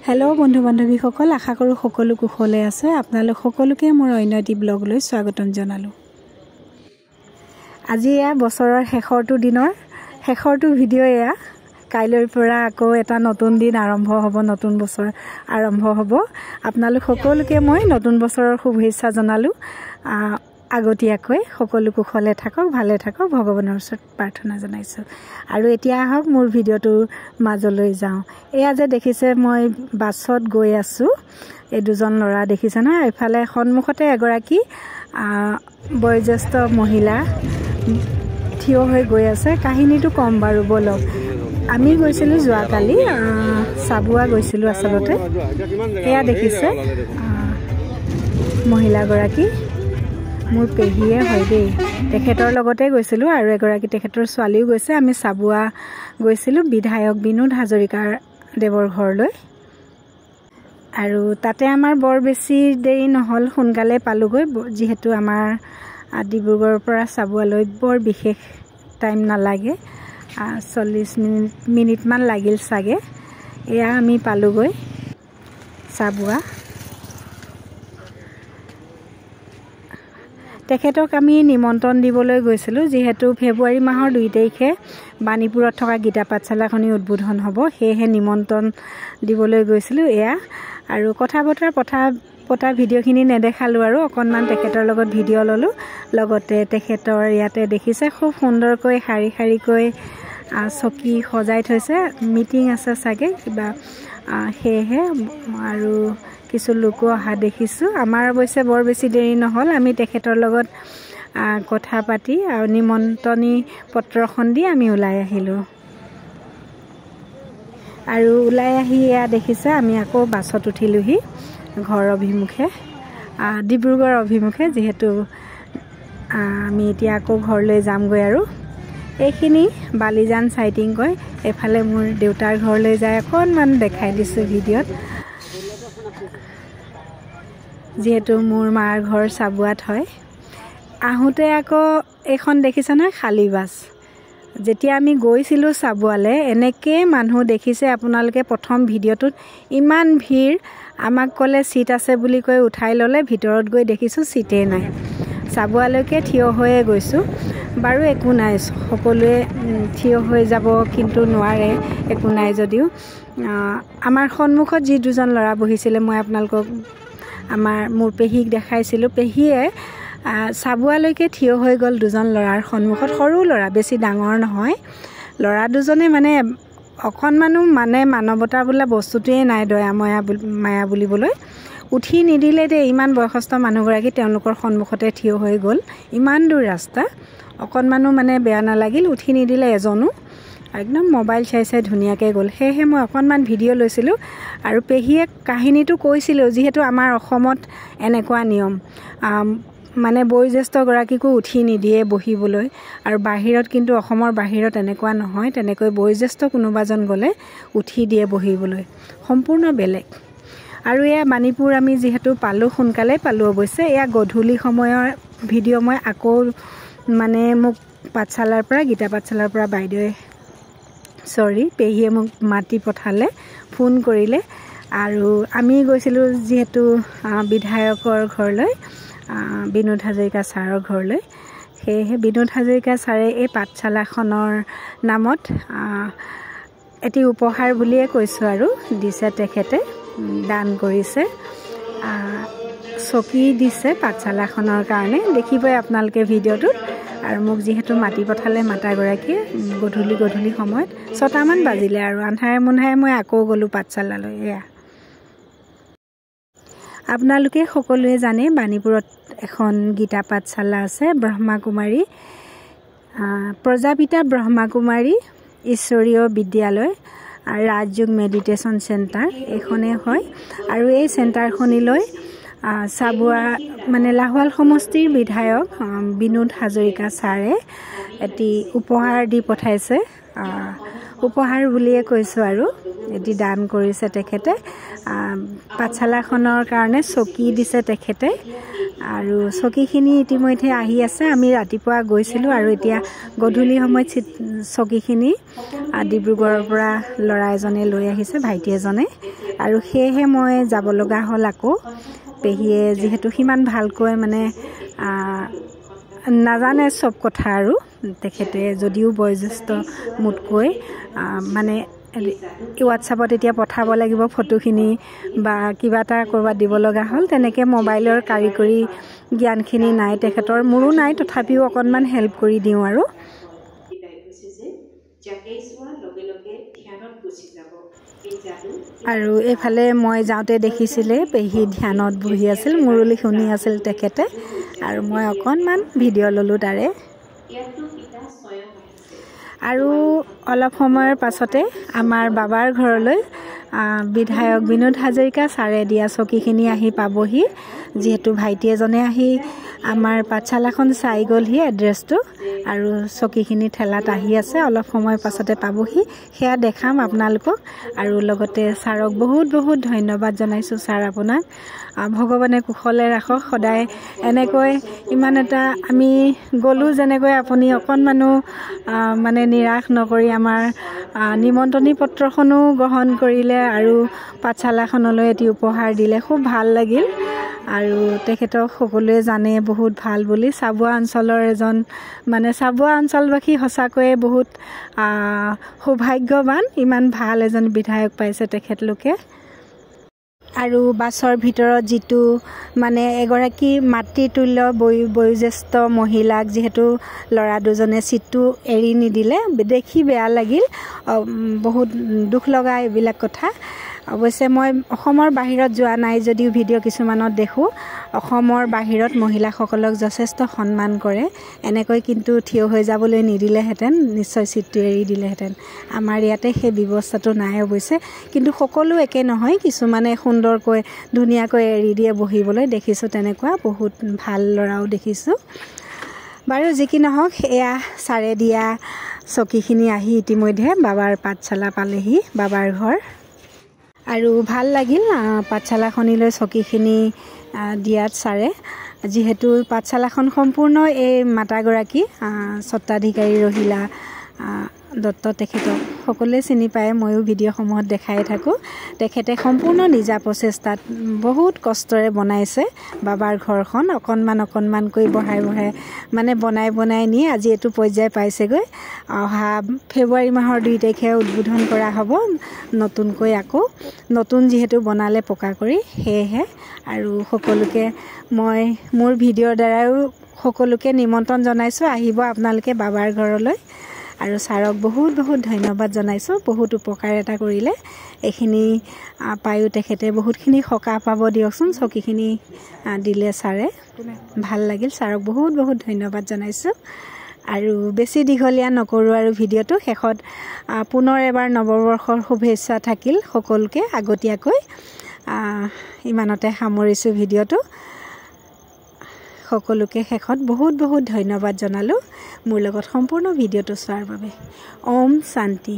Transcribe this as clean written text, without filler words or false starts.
Hello बंधु बान्धवी सकल आशा करूँ सकलो कुशले आछे। आपनालोक सकलोके मोर अन्य एटी ब्लग লৈ स्वागतम जनालो। আজি या बछৰৰ शेषरটো दिনৰ शेषरটো ভিডিঅ या কাইলৈৰ পৰা আকৌ এটা নতুন দিন আৰম্ভ হ'ব, নতুন বছৰ আৰম্ভ হ'ব। आपनालोक सकलोके মই নতুন বছৰৰ শুভেচ্ছা জনালো। আগতীয়াকৈ সকলো কুশলে থাকক, ভালে থাকক, ভগৱানৰ ওচৰত প্ৰাৰ্থনা জনাইছো। আৰু এতিয়া আহক মোৰ ভিডিঅ'টো মাজলৈ যাওঁ। এয়া যে দেখিছে মই বাছত গৈ আছো, এই দুজন ল'ৰা দেখিছে না। ইফালে সন্মুখতে এগৰাকী বয়োজ্যেষ্ঠ মহিলা থিয় হৈ গৈ আছে। কাহিনীটো কম বাৰু বলক। আমি গৈছিলোঁ যোৱাকালি চাবুৱা গৈছিলোঁ আচলতে। এয়া দেখিছে মহিলাগৰাকী মোৰ পেহীয়ে হয় দেই, তেখেতৰ লগতে গৈছিলোঁ আৰু এগৰাকী তেখেতৰ ছোৱালীও গৈছে। আমি চাবুৱা গৈছিলোঁ বিধায়ক বিনোদ হাজৰিকাৰ দেৱৰ ঘৰলৈ। আৰু তাতে আমাৰ বৰ বেছি দেৰি নহ'ল, সোনকালে পালোগৈ, যিহেতু আমাৰ ডিব্ৰুগড়ৰ পৰা চাবুৱালৈ বৰ বিশেষ টাইম নালাগে, 40 মিনিটমান লাগিল চাগে। এয়া আমি পালোগৈ চাবুৱা। তেখেতক আমি নিমন্ত্ৰণ দিবলৈ গৈছিলোঁ, যিহেতু ফেব্ৰুৱাৰী মাহৰ 2 তাৰিখে বাণীপুৰত থকা গীতা পাঠশালাখনি উদ্বোধন হ'ব, সেয়েহে নিমন্ত্ৰণ দিবলৈ গৈছিলোঁ। এয়া আৰু কথা বতৰা পতা ভিডিঅ'খিনি নেদেখালোঁ আৰু অকণমান তেখেতৰ লগত ভিডিঅ' ল'লোঁ। লগতে তেখেতৰ ইয়াতে দেখিছে খুব সুন্দৰকৈ শাৰী শাৰীকৈ চকী সজাই থৈছে, মিটিং আছে চাগে কিবা, সেয়েহে আৰু কিছু লোকো অহা দেখিছোঁ। আমাৰ অৱশ্যে বৰ বেছি দেৰি নহ'ল, আমি তেখেতৰ লগত কথা পাতি আৰু নিমন্ত্ৰণী পত্ৰখন দি আমি ওলাই আহিলোঁ। আৰু ওলাই আহি এয়া দেখিছে আমি আকৌ বাছত উঠিলোহি ঘৰ অভিমুখে, ডিব্ৰুগড় অভিমুখে, যিহেতু আমি এতিয়া আকৌ ঘৰলৈ যামগৈ। আৰু এইখিনি বালিজান চাইটিং কয়, এফালে মোৰ দেউতাৰ ঘৰলৈ যায়, অকণমান দেখাই দিছোঁ ভিডিঅ'ত। যিহেতু মোৰ মাৰ ঘৰ চাবুৱাত হয়। আহোঁতে আকৌ এইখন দেখিছে নহয় খালী বাছ। যেতিয়া আমি গৈছিলোঁ চাবুৱালৈ এনেকৈ মানুহ দেখিছে আপোনালোকে প্ৰথম ভিডিঅ'টোত, ইমান ভিৰ। আমাক ক'লে চিট আছে বুলি কৈ উঠাই ল'লে, ভিতৰত গৈ দেখিছোঁ চিটেই নাই। চাবুৱালৈকে থিয় হৈয়ে গৈছোঁ। বাৰু একো নাই, সকলোৱে থিয় হৈ যাব কিন্তু নোৱাৰে, একো নাই যদিও। আমাৰ সন্মুখত যি দুজন ল'ৰা বহিছিলে, মই আপোনালোকক মোৰ পেহীক দেখাইছিলোঁ। পেহীয়ে চাবুৱালৈকে থিয় হৈ গ'ল দুজন ল'ৰাৰ সন্মুখত, সৰু ল'ৰা, বেছি ডাঙৰ নহয়। ল'ৰা দুজনে মানে অকণমানো মানে মানৱতা বোলা বস্তুটোৱেই নাই, দয়া মায়া বুলিবলৈ। উঠি নিদিলে দেই, ইমান বয়সস্থ মানুহগৰাকী তেওঁলোকৰ সন্মুখতে থিয় হৈ গ'ল। ইমান দূৰ ৰাস্তা, অকণমানো মানে বেয়া নালাগিল, উঠি নিদিলে এজনো। একদম মোবাইল চাই চাই ধুনীয়াকৈ গ'ল। সেয়েহে মই অকণমান ভিডিঅ' লৈছিলোঁ আৰু পেহীয়ে কাহিনীটো কৈছিলোঁ, যিহেতু আমাৰ অসমত এনেকুৱা নিয়ম, মানে বয়োজ্যেষ্ঠগৰাকীকো উঠি নিদিয়ে বহিবলৈ। আৰু বাহিৰত কিন্তু অসমৰ বাহিৰত এনেকুৱা নহয়, তেনেকৈ বয়োজ্যেষ্ঠ কোনোবাজন গ'লে উঠি দিয়ে বহিবলৈ, সম্পূৰ্ণ বেলেগ। আৰু এয়া বাণীপুৰ আমি যিহেতু পালোঁ, সোনকালে পালোঁ অৱশ্যে। এয়া গধূলি সময়ৰ ভিডিঅ' মই আকৌ মানে মোক পাঠশালাৰ পৰা, গীতা পাঠশালাৰ পৰা পেহীয়ে মোক মাতি পঠালে, ফোন কৰিলে। আৰু আমি গৈছিলোঁ যিহেতু বিধায়কৰ ঘৰলৈ, বিনোদ হাজৰিকা ছাৰৰ ঘৰলৈ। সেয়েহে বিনোদ হাজৰিকা ছাৰে এই পাঠশালাখনৰ নামত এটি উপহাৰ বুলিয়ে কৈছোঁ আৰু দিছে, তেখেতে দান কৰিছে, চকী দিছে পাঠশালাখনৰ কাৰণে। দেখিবই আপোনালোকে ভিডিঅ'টোত। আৰু মোক যিহেতু মাতি পঠালে মাতাগৰাকীয়ে, গধূলি সময়ত 6টামান বাজিলে আৰু আন্ধাৰে মুন্ধাৰে মই আকৌ গ'লোঁ পাঠশালালৈ। এয়া আপোনালোকে সকলোৱে জানে বাণীপুৰত এখন গীতা পাঠশালা আছে, ব্ৰহ্মাকুমাৰী, প্ৰজাপিতা ব্ৰহ্মাকুমাৰী ঈশ্বৰীয় বিদ্যালয় ৰাজযোগ মেডিটেশ্যন চেণ্টাৰ, এইখনেই হয়। আৰু এই চেণ্টাৰখনিলৈ চাবুৱা মানে লাহোৱাল সমষ্টিৰ বিধায়ক বিনোদ হাজৰিকা ছাৰে এটি উপহাৰ দি পঠাইছে। উপহাৰ বুলিয়ে কৈছোঁ আৰু এটি দান কৰিছে তেখেতে পাঠশালাখনৰ কাৰণে চকী দিছে তেখেতে আৰু চকীখিনি ইতিমধ্যে আহি আছে আমি ৰাতিপুৱা গৈছিলোঁ আৰু এতিয়া গধূলি সময়ত চকীখিনি ডিব্ৰুগড়ৰ পৰা ল'ৰা এজনে লৈ আহিছে ভাইটি এজনে আৰু সেয়েহে মই যাব লগা হ'ল আকৌ পেহীয়ে যিহেতু সিমান ভালকৈ মানে নাজানে চব কথা আৰু তেখেতে যদিও বয়োজ্যেষ্ঠ মোতকৈ মানে হোৱাটছআপত এতিয়া পঠাব লাগিব ফটোখিনি বা কিবা এটা ক'ৰবাত দিব লগা হ'ল তেনেকৈ মোবাইলৰ কাৰিকৰী জ্ঞানখিনি নাই তেখেতৰ মোৰো নাই তথাপিও অকণমান হেল্প কৰি দিওঁ আৰু এইফালে মই যাওঁতে দেখিছিলে পেহী ধ্যানত বহি আছিল মুৰলী শুনি আছিল তেখেতে আৰু মই অকণমান ভিডিঅ' ল'লোঁ তাৰে আৰু অলপ সময়ৰ পাছতে আমাৰ বাবাৰ ঘৰলৈ বিধায়ক বিনোদ হাজৰিকা ছাৰে দিয়া চকীখিনি আহি পাবহি যিহেতু ভাইটি এজনে আহি আমাৰ পাঠশালাখন চাই গ'লহি এড্ৰেছটো আৰু চকীখিনি ঠেলাত আহি আছে অলপ সময় পাছতে পাবহি সেয়া দেখাম আপোনালোকক আৰু লগতে ছাৰক বহুত বহুত ধন্যবাদ জনাইছোঁ ছাৰ আপোনাক ভগৱানে কুশলে ৰাখক সদায় এনেকৈ ইমান এটা আমি গ'লোঁ যেনেকৈ আপুনি অকণমানো মানে নিৰাশ নকৰি আমাৰ নিমন্ত্ৰণী পত্ৰখনো গ্ৰহণ কৰিলে আৰু পাঠশালাখনলৈ এটি উপহাৰ দিলে খুব ভাল লাগিল আৰু তেখেতক সকলোৱে জানে বহুত ভাল বুলি চাবুৱা অঞ্চলৰ এজন মানে চাবুৱা অঞ্চলবাসী সঁচাকৈয়ে বহুত সৌভাগ্যৱান ইমান ভাল এজন বিধায়ক পাইছে তেখেতলোকে আৰু বাছৰ ভিতৰত যিটো মানে এগৰাকী মাতৃতুল্য বয়োজ্যেষ্ঠ মহিলাক যিহেতু ল'ৰা দুজনে চিটটো এৰি নিদিলে দেখি বেয়া লাগিল বহুত দুখ লগা এইবিলাক কথা অৱশ্যে মই অসমৰ বাহিৰত যোৱা নাই যদিও ভিডিঅ' কিছুমানত দেখোঁ অসমৰ বাহিৰত মহিলাসকলক যথেষ্ট সন্মান কৰে এনেকৈ কিন্তু থিয় হৈ যাবলৈ নিদিলেহেঁতেন নিশ্চয় চিটটো এৰি দিলেহেঁতেন আমাৰ ইয়াতে সেই ব্যৱস্থাটো নাই অৱশ্যে কিন্তু সকলো একে নহয় কিছুমানে সুন্দৰকৈ ধুনীয়াকৈ এৰি দিয়ে বহিবলৈ দেখিছোঁ তেনেকুৱা বহুত ভাল ল'ৰাও দেখিছোঁ বাৰু যি কি নহওক এয়া ছাৰে দিয়া চকীখিনি আহি ইতিমধ্যে বাবাৰ পাঠশালা পালেহি বাবাৰ ঘৰ আৰু ভাল লাগিল পাঠশালাখনিলৈ চকীখিনি দিয়াত ছাৰে যিহেতু পাঠশালাখন সম্পূৰ্ণ এই মাতাগৰাকী স্বত্বাধিকাৰী ৰহিলা দত্ত তেখেতক সকলোৱে চিনি পায় ময়ো ভিডিঅ'সমূহত দেখাই থাকোঁ তেখেতে সম্পূৰ্ণ নিজা প্ৰচেষ্টাত বহুত কষ্টৰে বনাইছে বাবাৰ ঘৰখন অকণমানকৈ বঢ়াই মানে বনাই নি আজি এইটো পৰ্যায় পাইছেগৈ অহা ফেব্ৰুৱাৰী মাহৰ 2 তাৰিখে উদ্বোধন কৰা হ'ব নতুনকৈ আকৌ নতুন যিহেতু বনালে পকা কৰি সেয়েহে আৰু সকলোকে মই মোৰ ভিডিঅ'ৰ দ্বাৰাও সকলোকে নিমন্ত্ৰণ জনাইছোঁ আহিব আপোনালোকে বাবাৰ ঘৰলৈ আৰু ছাৰক বহুত বহুত ধন্যবাদ জনাইছোঁ বহুত উপকাৰ এটা কৰিলে এইখিনি পায়ো তেখেতে বহুতখিনি সকাহ পাব দিয়কচোন চকীখিনি দিলে ছাৰে ভাল লাগিল ছাৰক বহুত বহুত ধন্যবাদ জনাইছোঁ আৰু বেছি দীঘলীয়া নকৰোঁ আৰু ভিডিঅ'টো শেষত পুনৰ এবাৰ নৱবৰ্ষৰ শুভেচ্ছা থাকিল সকলোকে আগতীয়াকৈ ইমানতে সামৰিছোঁ ভিডিঅ'টো সকলোকে শেষত বহুত বহুত ধন্যবাদ জনালোঁ মোৰ লগত সম্পূৰ্ণ ভিডিঅ'টো চোৱাৰ বাবে ওম শান্তি